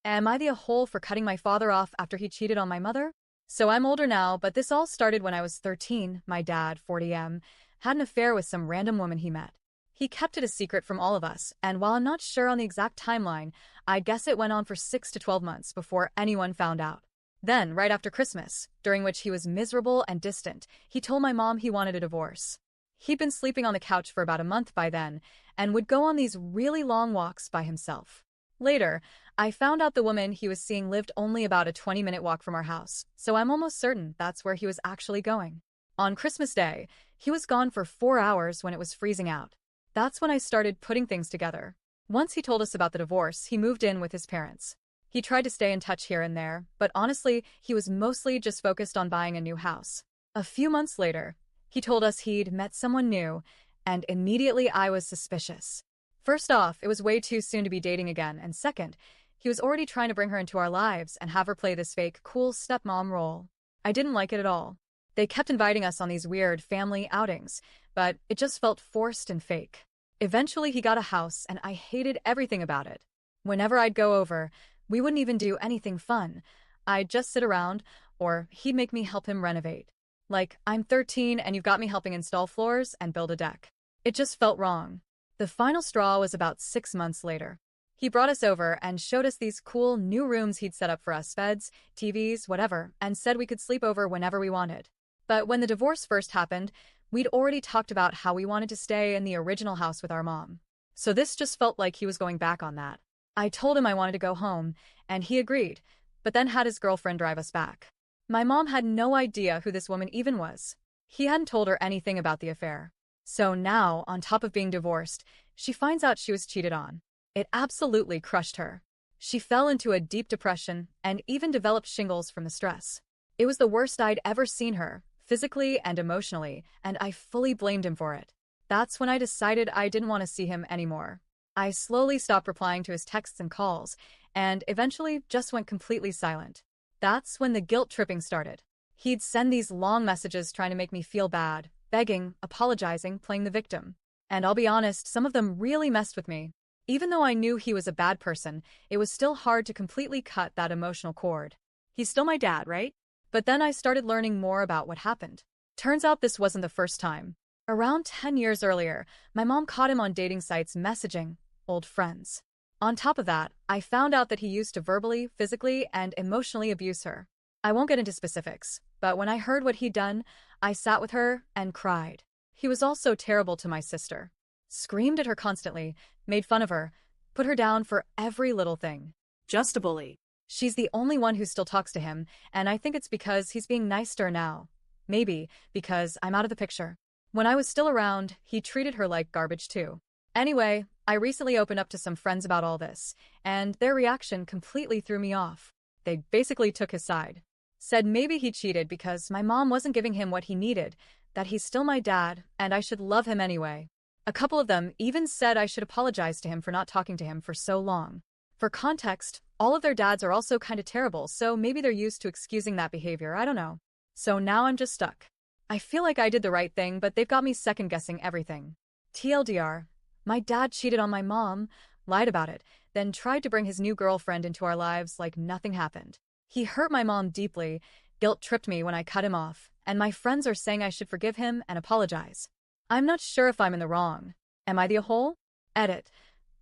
Am I the a-hole for cutting my father off after he cheated on my mother? So I'm older now, but this all started when I was 13. My dad, 40M, had an affair with some random woman he met. He kept it a secret from all of us, and while I'm not sure on the exact timeline, I guess it went on for 6 to 12 months before anyone found out. Then, right after Christmas, during which he was miserable and distant, he told my mom he wanted a divorce. He'd been sleeping on the couch for about a month by then, and would go on these really long walks by himself. Later, I found out the woman he was seeing lived only about a 20-minute walk from our house, so I'm almost certain that's where he was actually going. On Christmas Day, he was gone for 4 hours when it was freezing out. That's when I started putting things together. Once he told us about the divorce, he moved in with his parents. He tried to stay in touch here and there, but honestly, he was mostly just focused on buying a new house. A few months later, he told us he'd met someone new, and immediately I was suspicious. First off, it was way too soon to be dating again, and second, he was already trying to bring her into our lives and have her play this fake, cool stepmom role. I didn't like it at all. They kept inviting us on these weird family outings, but it just felt forced and fake. Eventually, he got a house, and I hated everything about it. Whenever I'd go over, we wouldn't even do anything fun. I'd just sit around, or he'd make me help him renovate. Like, I'm 13 and you've got me helping install floors and build a deck. It just felt wrong. The final straw was about 6 months later. He brought us over and showed us these cool new rooms he'd set up for us, beds, TVs, whatever, and said we could sleep over whenever we wanted. But when the divorce first happened, we'd already talked about how we wanted to stay in the original house with our mom. So this just felt like he was going back on that. I told him I wanted to go home, and he agreed, but then had his girlfriend drive us back. My mom had no idea who this woman even was. He hadn't told her anything about the affair. So now, on top of being divorced, she finds out she was cheated on. It absolutely crushed her. She fell into a deep depression and even developed shingles from the stress. It was the worst I'd ever seen her, physically and emotionally, and I fully blamed him for it. That's when I decided I didn't want to see him anymore. I slowly stopped replying to his texts and calls, and eventually just went completely silent. That's when the guilt tripping started. He'd send these long messages trying to make me feel bad, begging, apologizing, playing the victim. And I'll be honest, some of them really messed with me. Even though I knew he was a bad person, it was still hard to completely cut that emotional cord. He's still my dad, right? But then I started learning more about what happened. Turns out this wasn't the first time. Around 10 years earlier, my mom caught him on dating sites messaging old friends. On top of that, I found out that he used to verbally, physically, and emotionally abuse her. I won't get into specifics, but when I heard what he'd done, I sat with her and cried. He was also terrible to my sister. Screamed at her constantly, made fun of her, put her down for every little thing. Just a bully. She's the only one who still talks to him, and I think it's because he's being nice to her now. Maybe because I'm out of the picture. When I was still around, he treated her like garbage too. Anyway, I recently opened up to some friends about all this, and their reaction completely threw me off. They basically took his side. Said maybe he cheated because my mom wasn't giving him what he needed, that he's still my dad, and I should love him anyway. A couple of them even said I should apologize to him for not talking to him for so long. For context, all of their dads are also kinda terrible, so maybe they're used to excusing that behavior, I don't know. So now I'm just stuck. I feel like I did the right thing, but they've got me second-guessing everything. TLDR, my dad cheated on my mom, lied about it, then tried to bring his new girlfriend into our lives like nothing happened. He hurt my mom deeply, guilt-tripped me when I cut him off, and my friends are saying I should forgive him and apologize. I'm not sure if I'm in the wrong. Am I the a-hole? Edit.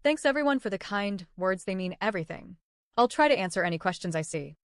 Thanks everyone for the kind words, they mean everything. I'll try to answer any questions I see.